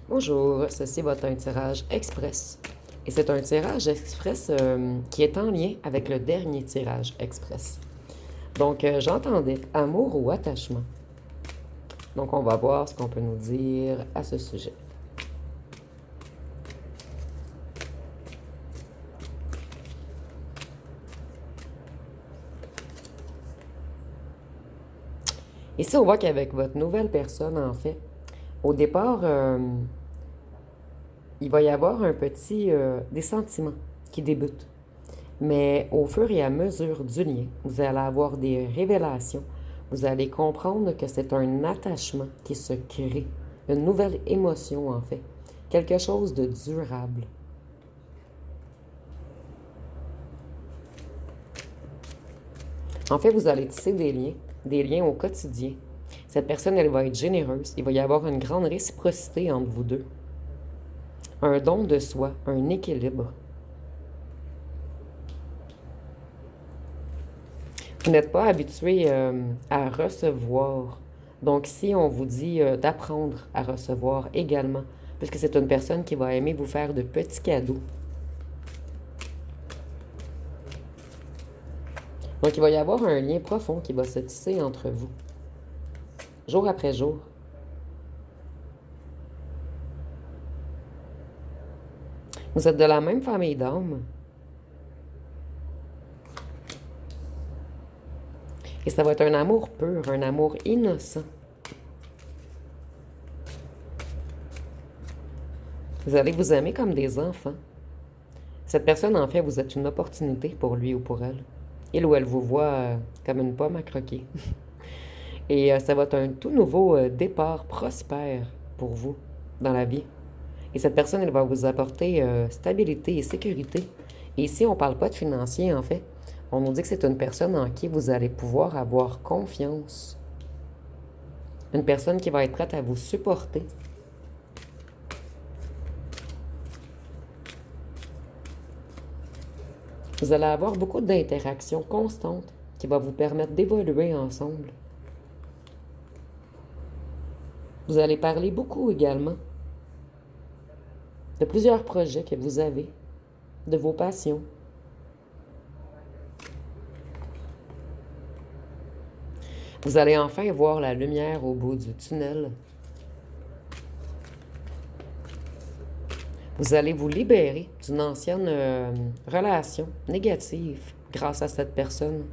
Bonjour, ceci va être un tirage express. Et c'est un tirage express qui est en lien avec le dernier tirage express. Donc, j'entendais amour ou attachement. Donc, on va voir ce qu'on peut nous dire à ce sujet. Ici, on voit qu'avec votre nouvelle personne, en fait, au départ, il va y avoir des sentiments qui débutent. Mais au fur et à mesure du lien, vous allez avoir des révélations. Vous allez comprendre que c'est un attachement qui se crée, une nouvelle émotion en fait, quelque chose de durable. En fait, vous allez tisser des liens au quotidien. Cette personne, elle va être généreuse. Il va y avoir une grande réciprocité entre vous deux. Un don de soi, un équilibre. Vous n'êtes pas habitué à recevoir. Donc, si on vous dit d'apprendre à recevoir également, puisque c'est une personne qui va aimer vous faire de petits cadeaux. Donc, il va y avoir un lien profond qui va se tisser entre vous, jour après jour. Vous êtes de la même famille d'âme. Et ça va être un amour pur, un amour innocent. Vous allez vous aimer comme des enfants. Cette personne, en fait, vous êtes une opportunité pour lui ou pour elle. Il ou elle vous voit comme une pomme à croquer. Et ça va être un tout nouveau départ prospère pour vous dans la vie. Et cette personne, elle va vous apporter stabilité et sécurité. Et ici, on ne parle pas de financier, en fait. On nous dit que c'est une personne en qui vous allez pouvoir avoir confiance. Une personne qui va être prête à vous supporter. Vous allez avoir beaucoup d'interactions constantes qui vont vous permettre d'évoluer ensemble. Vous allez parler beaucoup également de plusieurs projets que vous avez, de vos passions. Vous allez enfin voir la lumière au bout du tunnel. Vous allez vous libérer d'une ancienne relation négative grâce à cette personne.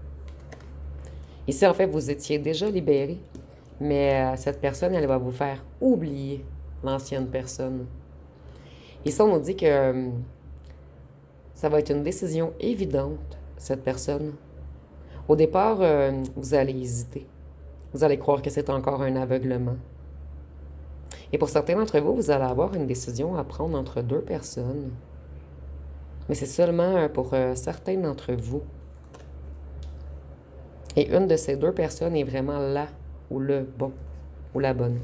Ici, en fait, vous étiez déjà libéré, mais cette personne, elle va vous faire oublier l'ancienne personne. Ici, on nous dit que ça va être une décision évidente, cette personne. Au départ, vous allez hésiter. Vous allez croire que c'est encore un aveuglement. Et pour certains d'entre vous, vous allez avoir une décision à prendre entre deux personnes. Mais c'est seulement pour certains d'entre vous. Et une de ces deux personnes est vraiment là, ou le bon, ou la bonne.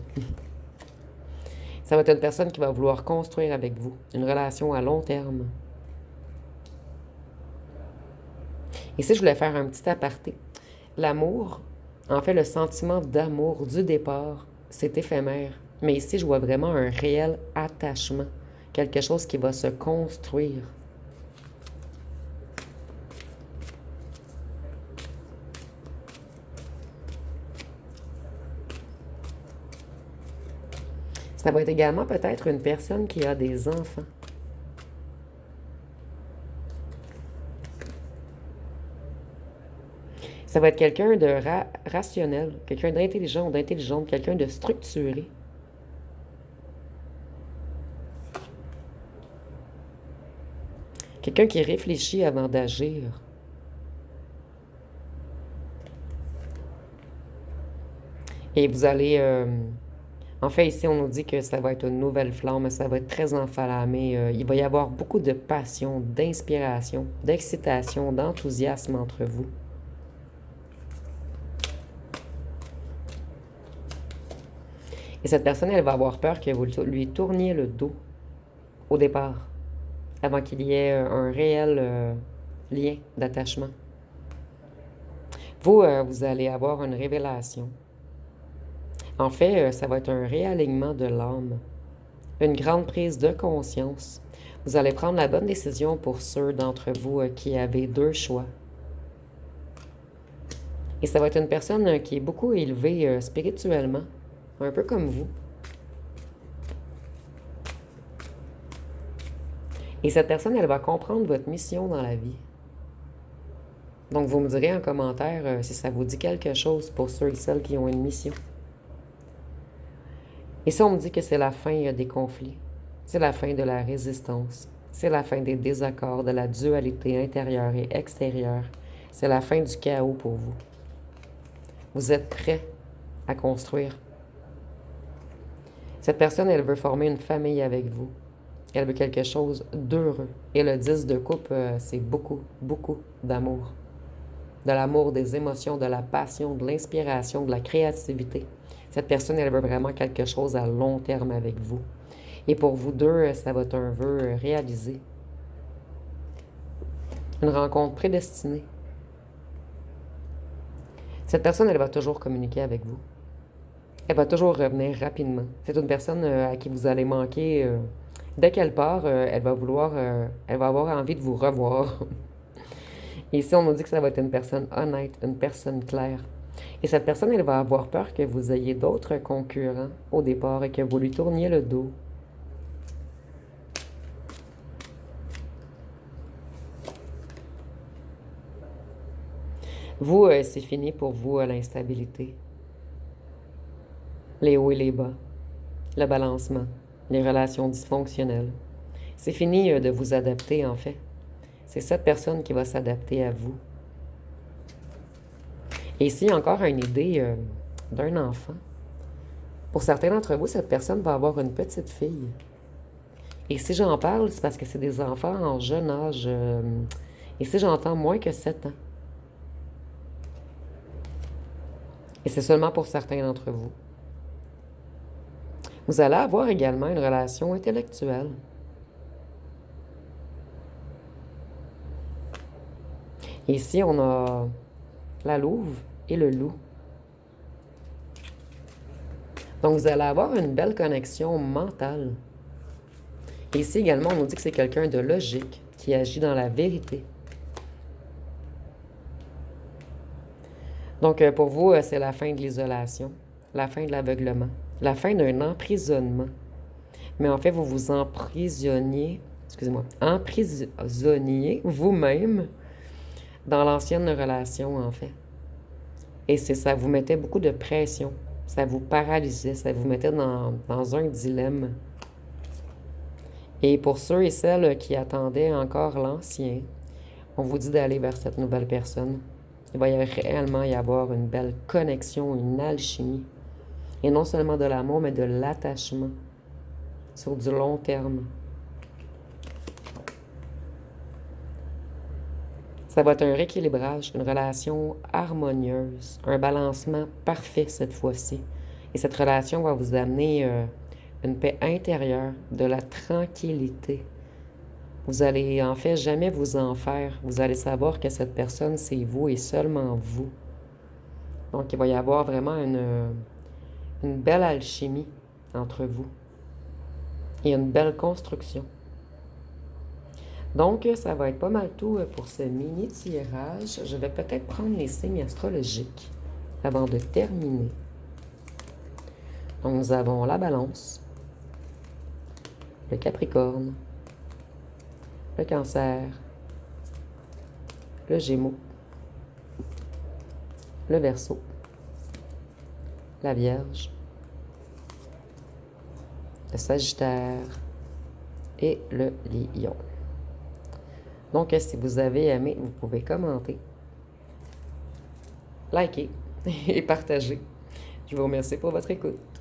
Ça va être une personne qui va vouloir construire avec vous une relation à long terme. Ici, je voulais faire un petit aparté. L'amour, en fait, le sentiment d'amour du départ, c'est éphémère. Mais ici, je vois vraiment un réel attachement. Quelque chose qui va se construire. Ça va être également peut-être une personne qui a des enfants. Ça va être quelqu'un de rationnel, quelqu'un d'intelligent ou d'intelligente, quelqu'un de structuré. Quelqu'un qui réfléchit avant d'agir. Et vous allez... en fait, ici, on nous dit que ça va être une nouvelle flamme, ça va être très enflammé. Il va y avoir beaucoup de passion, d'inspiration, d'excitation, d'enthousiasme entre vous. Et cette personne, elle va avoir peur que vous lui tourniez le dos au départ, avant qu'il y ait un réel lien d'attachement. Vous, vous allez avoir une révélation. En fait, ça va être un réalignement de l'âme. une grande prise de conscience. Vous allez prendre la bonne décision pour ceux d'entre vous qui avaient deux choix. Et ça va être une personne qui est beaucoup élevée spirituellement, un peu comme vous. Et cette personne, elle va comprendre votre mission dans la vie. Donc, vous me direz en commentaire si ça vous dit quelque chose pour ceux et celles qui ont une mission. Et ça, on me dit que c'est la fin des conflits. C'est la fin de la résistance. C'est la fin des désaccords, de la dualité intérieure et extérieure. C'est la fin du chaos pour vous. Vous êtes prêts à construire. Cette personne, elle veut former une famille avec vous. Elle veut quelque chose d'heureux. Et le 10 de coupe, c'est beaucoup, beaucoup d'amour. De l'amour, des émotions, de la passion, de l'inspiration, de la créativité. Cette personne, elle veut vraiment quelque chose à long terme avec vous. Et pour vous deux, ça va être un vœu réalisé. Une rencontre prédestinée. Cette personne, elle va toujours communiquer avec vous. Elle va toujours revenir rapidement. C'est une personne à qui vous allez manquer. Dès qu'elle part, elle va avoir envie de vous revoir. Et ici, on nous dit que ça va être une personne honnête, une personne claire. Et cette personne, elle va avoir peur que vous ayez d'autres concurrents au départ et que vous lui tourniez le dos. Vous, c'est fini pour vous l'instabilité. Les hauts et les bas. Le balancement. Les relations dysfonctionnelles. C'est fini de vous adapter, en fait. C'est cette personne qui va s'adapter à vous. Et ici, encore une idée d'un enfant. Pour certains d'entre vous, cette personne va avoir une petite fille. Et si j'en parle, c'est parce que c'est des enfants en jeune âge. Et si j'entends moins que 7 ans. Et c'est seulement pour certains d'entre vous. Vous allez avoir également une relation intellectuelle. Et ici, on a la louve et le loup. Donc, vous allez avoir une belle connexion mentale. Et ici également, on nous dit que c'est quelqu'un de logique, qui agit dans la vérité. Donc, pour vous, c'est la fin de l'isolation, la fin de l'aveuglement, la fin d'un emprisonnement. Mais en fait, vous vous emprisonniez vous-même dans l'ancienne relation, en fait. Et c'est ça vous mettait beaucoup de pression. Ça vous paralysait, ça vous mettait dans un dilemme. Et pour ceux et celles qui attendaient encore l'ancien, on vous dit d'aller vers cette nouvelle personne. Il va réellement y avoir une belle connexion, une alchimie. Et non seulement de l'amour, mais de l'attachement sur du long terme. Ça va être un rééquilibrage, une relation harmonieuse, un balancement parfait cette fois-ci. Et cette relation va vous amener une paix intérieure, de la tranquillité. Vous allez en fait jamais vous en faire. Vous allez savoir que cette personne, c'est vous et seulement vous. Donc, il va y avoir vraiment une belle alchimie entre vous et une belle construction. Donc, ça va être pas mal tout pour ce mini-tirage. Je vais peut-être prendre les signes astrologiques avant de terminer. Donc, nous avons la Balance, le Capricorne, le Cancer, le Gémeaux, le Verseau, la Vierge, le Sagittaire et le Lion. Donc, si vous avez aimé, vous pouvez commenter, liker et partager. Je vous remercie pour votre écoute.